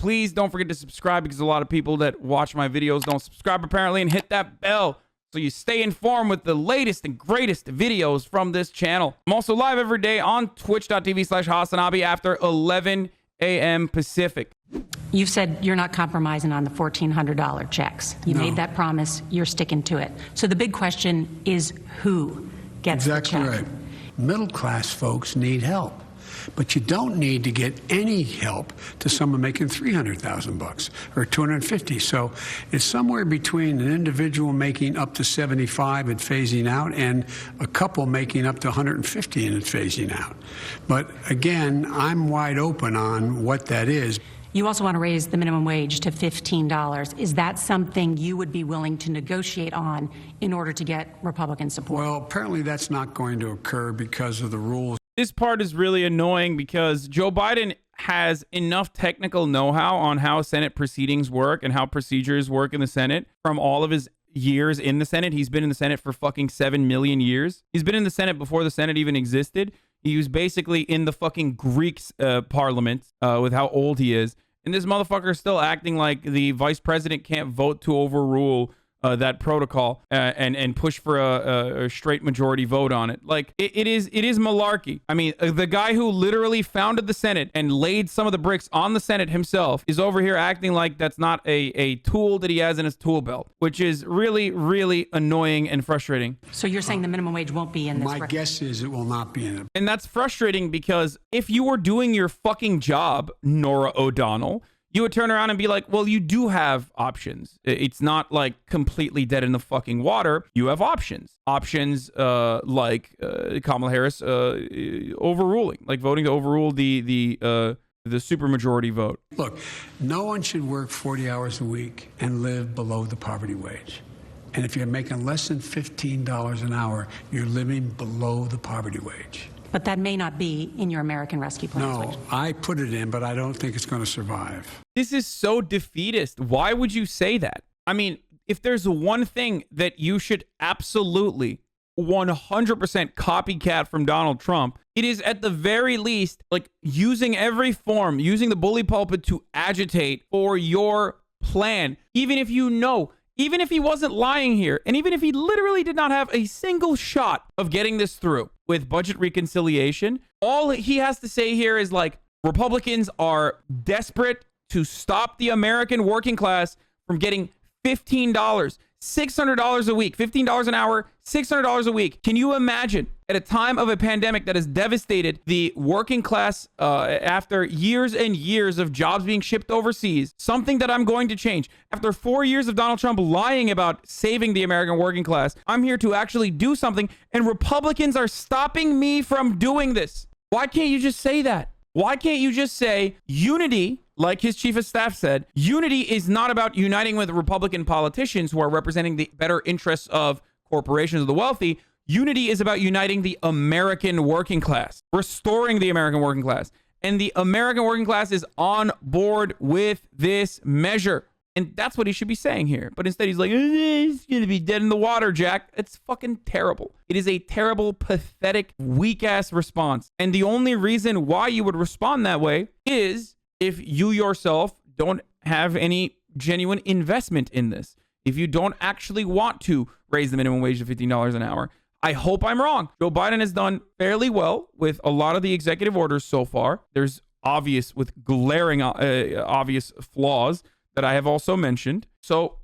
Please don't forget to subscribe, because a lot of people that watch my videos don't subscribe apparently, and hit that bell so you stay informed with the latest and greatest videos from this channel. I'm also live every day on twitch.tv/HasanAbi after 11 a.m. Pacific. You've said you're not compromising on the $1,400 checks. You made that promise. You're sticking to it. So the big question is, who gets the check? Exactly right. Middle-class folks need help. But you don't need to get any help to someone making $300,000 or $250,000. So it's somewhere between an individual making up to 75 and phasing out, and a couple making up to 150 and phasing out. But again, I'm wide open on what that is. You also want to raise the minimum wage to $15. Is that something you would be willing to negotiate on in order to get Republican support? Well, apparently that's not going to occur because of the rules. This part is really annoying because Joe Biden has enough technical know-how on how Senate proceedings work and how procedures work in the Senate from all of his years in the Senate. He's been in the Senate for fucking 7 million years. He's been in the Senate before the Senate even existed. He was basically in the fucking Greek parliament with how old he is. And this motherfucker is still acting like the vice president can't vote to overrule that protocol and push for a straight majority vote on it. Like, it is malarkey. I mean, the guy who literally founded the Senate and laid some of the bricks on the Senate himself is over here acting like that's not a tool that he has in his tool belt, which is really, really annoying and frustrating. So you're saying the minimum wage won't be in this? My guess is it will not be in it. And that's frustrating because if you were doing your fucking job, Norah O'Donnell, you would turn around and be like, well, you do have options. It's not like completely dead in the fucking water. You have options. Options like Kamala Harris overruling, like voting to overrule the supermajority vote. Look, no one should work 40 hours a week and live below the poverty wage. And if you're making less than $15 an hour, you're living below the poverty wage. But that may not be in your American Rescue Plan. No, I put it in, but I don't think it's going to survive. This is so defeatist. Why would you say that? I mean, if there's one thing that you should absolutely 100% copycat from Donald Trump, it is at the very least like using every form, using the bully pulpit to agitate for your plan. Even if you know, even if he wasn't lying here, and even if he literally did not have a single shot of getting this through with budget reconciliation, all he has to say here is like, Republicans are desperate to stop the American working class from getting $15, $600 a week, $15 an hour, $600 a week. Can you imagine at a time of a pandemic that has devastated the working class after years and years of jobs being shipped overseas, something that I'm going to change. After 4 years of Donald Trump lying about saving the American working class, I'm here to actually do something, and Republicans are stopping me from doing this. Why can't you just say that? Why can't you just say unity, like his chief of staff said? Unity is not about uniting with Republican politicians who are representing the better interests of corporations of the wealthy. Unity is about uniting the American working class, restoring the American working class. And the American working class is on board with this measure. And that's what he should be saying here. But instead he's like, it's going to be dead in the water, Jack. It's fucking terrible. It is a terrible, pathetic, weak-ass response. And the only reason why you would respond that way is if you yourself don't have any genuine investment in this. If you don't actually want to raise the minimum wage to $15 an hour. I hope I'm wrong. Joe Biden has done fairly well with a lot of the executive orders so far. There's obvious, with glaring obvious flaws that I have also mentioned. So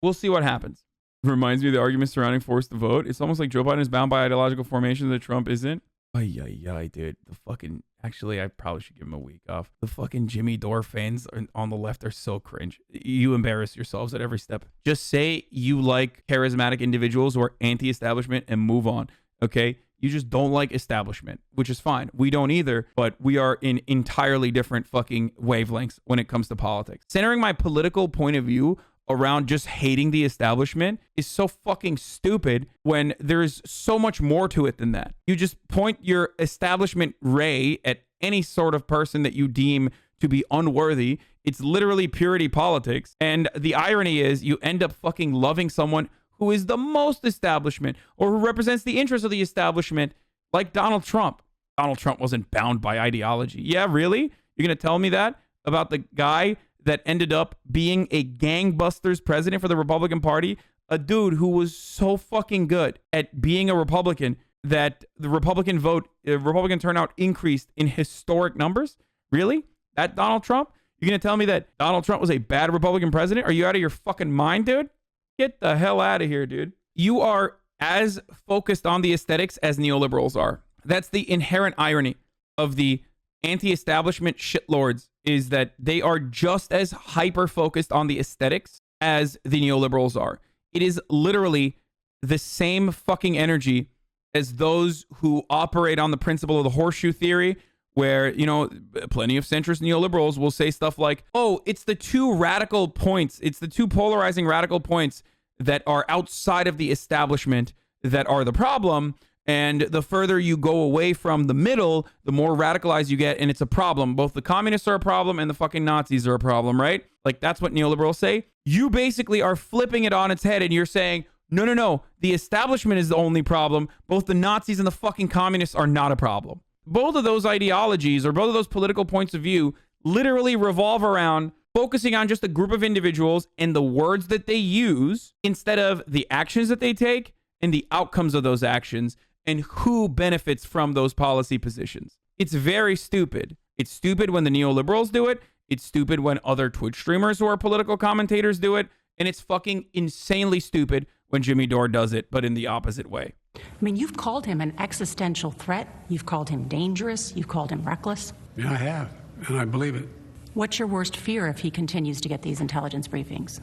we'll see what happens. Reminds me of the argument surrounding forced to vote. It's almost like Joe Biden is bound by ideological formation that Trump isn't. Ay, dude. The fucking... Actually, I probably should give him a week off. The fucking Jimmy Dore fans on the left are so cringe. You embarrass yourselves at every step. Just say you like charismatic individuals who are anti-establishment and move on, okay? You just don't like establishment, which is fine. We don't either, but we are in entirely different fucking wavelengths when it comes to politics. Centering my political point of view around just hating the establishment is so fucking stupid when there's so much more to it than that. You just point your establishment ray at any sort of person that you deem to be unworthy. It's literally purity politics. And the irony is you end up fucking loving someone who is the most establishment or who represents the interests of the establishment, like Donald Trump. Donald Trump wasn't bound by ideology. Yeah, really? You're going to tell me that about the guy that ended up being a gangbusters president for the Republican Party, a dude who was so fucking good at being a Republican that the Republican Republican turnout increased in historic numbers? Really? That Donald Trump? You're going to tell me that Donald Trump was a bad Republican president? Are you out of your fucking mind, dude? Get the hell out of here, dude. You are as focused on the aesthetics as neoliberals are. That's the inherent irony of the anti-establishment shitlords, is that they are just as hyper-focused on the aesthetics as the neoliberals are. It is literally the same fucking energy as those who operate on the principle of the horseshoe theory, where, you know, plenty of centrist neoliberals will say stuff like, oh, it's the two radical points, it's the two polarizing radical points that are outside of the establishment that are the problem. And the further you go away from the middle, the more radicalized you get, and it's a problem. Both the communists are a problem and the fucking Nazis are a problem, right? Like, that's what neoliberals say. You basically are flipping it on its head, and you're saying, no, the establishment is the only problem. Both the Nazis and the fucking communists are not a problem. Both of those ideologies, or both of those political points of view, literally revolve around focusing on just a group of individuals and the words that they use instead of the actions that they take and the outcomes of those actions and who benefits from those policy positions. It's very stupid. It's stupid when the neoliberals do it. It's stupid when other Twitch streamers who are political commentators do it. And it's fucking insanely stupid when Jimmy Dore does it, but in the opposite way. I mean, you've called him an existential threat. You've called him dangerous. You've called him reckless. Yeah, I have, and I believe it. What's your worst fear if he continues to get these intelligence briefings?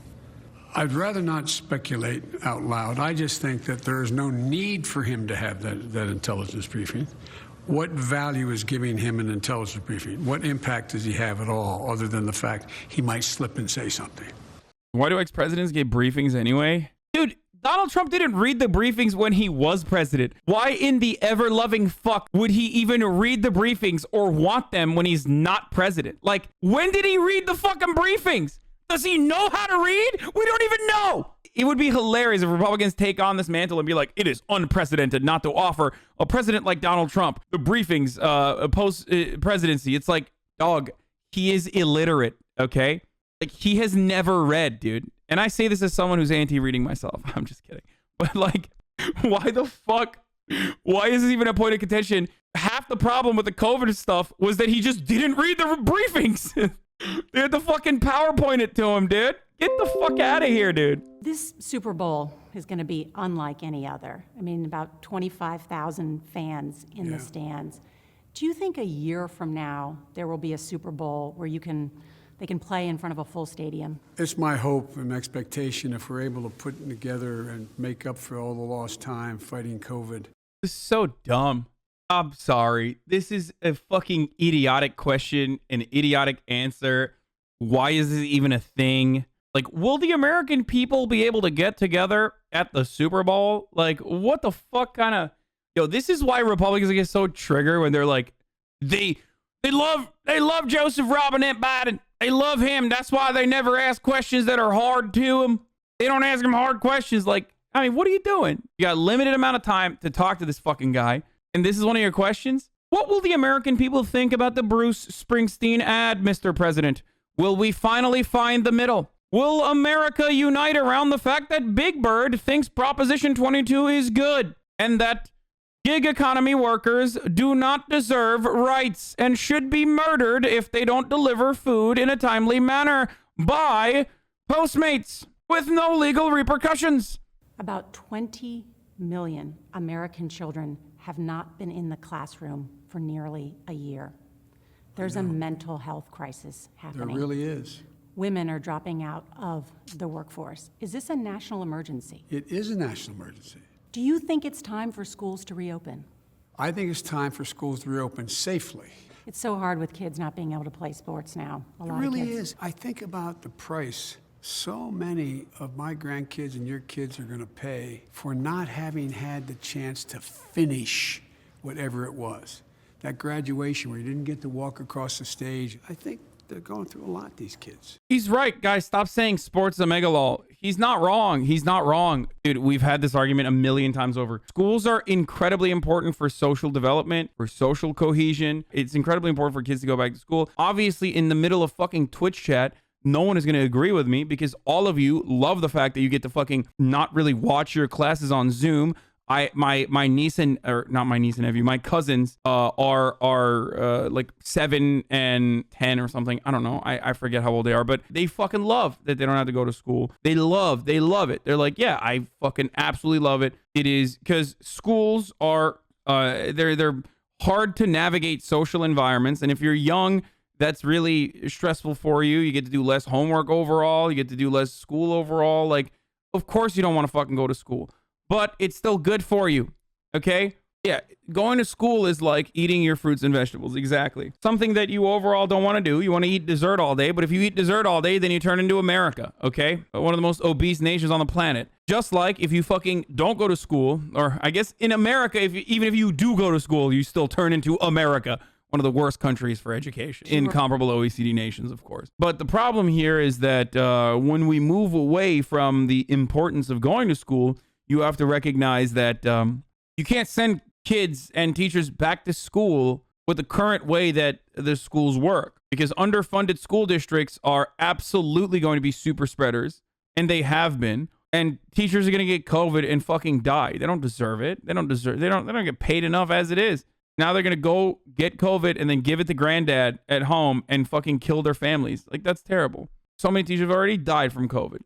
I'd rather not speculate out loud. I just think that there is no need for him to have that intelligence briefing. What value is giving him an intelligence briefing? What impact does he have at all, other than the fact he might slip and say something? Why do ex-presidents get briefings anyway? Dude, Donald Trump didn't read the briefings when he was president. Why in the ever-loving fuck would he even read the briefings or want them when he's not president? Like, when did he read the fucking briefings? Does he know how to read? We don't even know. It would be hilarious if Republicans take on this mantle and be like, it is unprecedented not to offer a president like Donald Trump the briefings post-presidency. It's like, dog, he is illiterate, okay? Like, he has never read, dude. And I say this as someone who's anti-reading myself. I'm just kidding. But, like, why the fuck? Why is this even a point of contention? Half the problem with the COVID stuff was that he just didn't read the briefings. They had to fucking PowerPoint it to him, dude. Get the fuck out of here, dude. This Super Bowl is going to be unlike any other. I mean, about 25,000 fans in the stands. Do you think a year from now there will be a Super Bowl where they can play in front of a full stadium? It's my hope and expectation, if we're able to put it together and make up for all the lost time fighting COVID. This is so dumb. I'm sorry. This is a fucking idiotic question, an idiotic answer. Why is this even a thing? Like, will the American people be able to get together at the Super Bowl? Like, what the fuck kind of... Yo, this is why Republicans get so triggered when they're like, they love Joseph Robinette Biden. They love him. That's why they never ask questions that are hard to him. They don't ask him hard questions. Like, I mean, what are you doing? You got a limited amount of time to talk to this fucking guy. And this is one of your questions? What will the American people think about the Bruce Springsteen ad, Mr. President? Will we finally find the middle? Will America unite around the fact that Big Bird thinks Proposition 22 is good and that gig economy workers do not deserve rights and should be murdered if they don't deliver food in a timely manner by Postmates with no legal repercussions? About 20 million American children have not been in the classroom for nearly a year. There's a mental health crisis happening. There really is. Women are dropping out of the workforce. Is this a national emergency? It is a national emergency. Do you think it's time for schools to reopen? I think it's time for schools to reopen safely. It's so hard with kids not being able to play sports now. It really is. I think about the price so many of my grandkids and your kids are going to pay for not having had the chance to finish whatever it was. That graduation where you didn't get to walk across the stage. I think they're going through a lot, these kids. He's right, guys. Stop saying sports is a megalol. He's not wrong. He's not wrong. Dude, we've had this argument a million times over. Schools are incredibly important for social development, for social cohesion. It's incredibly important for kids to go back to school. Obviously, in the middle of fucking Twitch chat, no one is going to agree with me because all of you love the fact that you get to fucking not really watch your classes on Zoom. My niece and, or not my niece and nephew, my cousins are like 7 and 10 or something. I don't know. I forget how old they are, but they fucking love that they don't have to go to school. They love it. They're like, yeah, I fucking absolutely love it. It is because schools are they're hard to navigate social environments, and if you're young, that's really stressful for you. You get to do less homework overall. You get to do less school overall. Like, of course you don't want to fucking go to school, but it's still good for you. Okay? Yeah, going to school is like eating your fruits and vegetables. Exactly. Something that you overall don't want to do. You want to eat dessert all day, but if you eat dessert all day, then you turn into America. Okay? One of the most obese nations on the planet. Just like if you fucking don't go to school, or I guess in America, even if you do go to school, you still turn into America. One of the worst countries for education in comparable OECD nations, of course. But the problem here is that when we move away from the importance of going to school, you have to recognize that you can't send kids and teachers back to school with the current way that the schools work, because underfunded school districts are absolutely going to be super spreaders, and they have been. And teachers are going to get COVID and fucking die. They don't deserve it. They don't get paid enough as it is. Now they're going to go get COVID and then give it to granddad at home and fucking kill their families. Like, that's terrible. So many teachers have already died from COVID.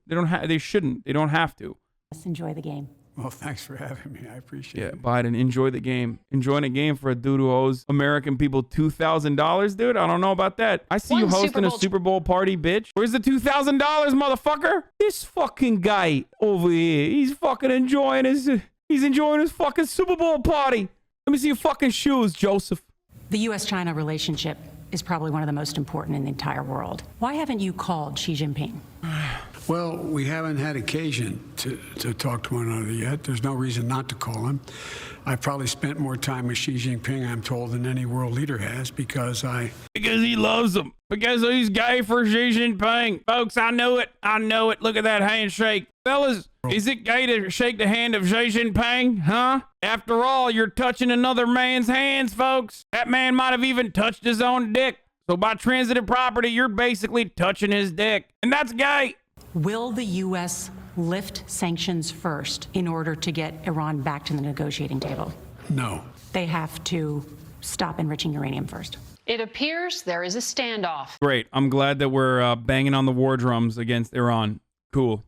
They shouldn't. They don't have to. Let's enjoy the game. Well, thanks for having me. I appreciate it. Yeah, Biden, enjoy the game. Enjoying a game for a dude who owes American people $2,000, dude. I don't know about that. I see you hosting a Super Bowl party, bitch. Where's the $2,000, motherfucker? This fucking guy over here, he's fucking enjoying his fucking Super Bowl party. Let me see your fucking shoes, Joseph. The U.S.-China relationship is probably one of the most important in the entire world. Why haven't you called Xi Jinping? Well, we haven't had occasion to talk to one another yet. There's no reason not to call him. I've probably spent more time with Xi Jinping, I'm told, than any world leader has because he loves him. Because he's gay for Xi Jinping. Folks, I know it. Look at that handshake. Fellas, is it gay to shake the hand of Xi Jinping? Huh? After all, you're touching another man's hands, folks. That man might have even touched his own dick. So by transitive property, you're basically touching his dick. And that's gay. Will the U.S. lift sanctions first in order to get Iran back to the negotiating table? No. They have to stop enriching uranium first. It appears there is a standoff. Great. I'm glad that we're banging on the war drums against Iran. Cool.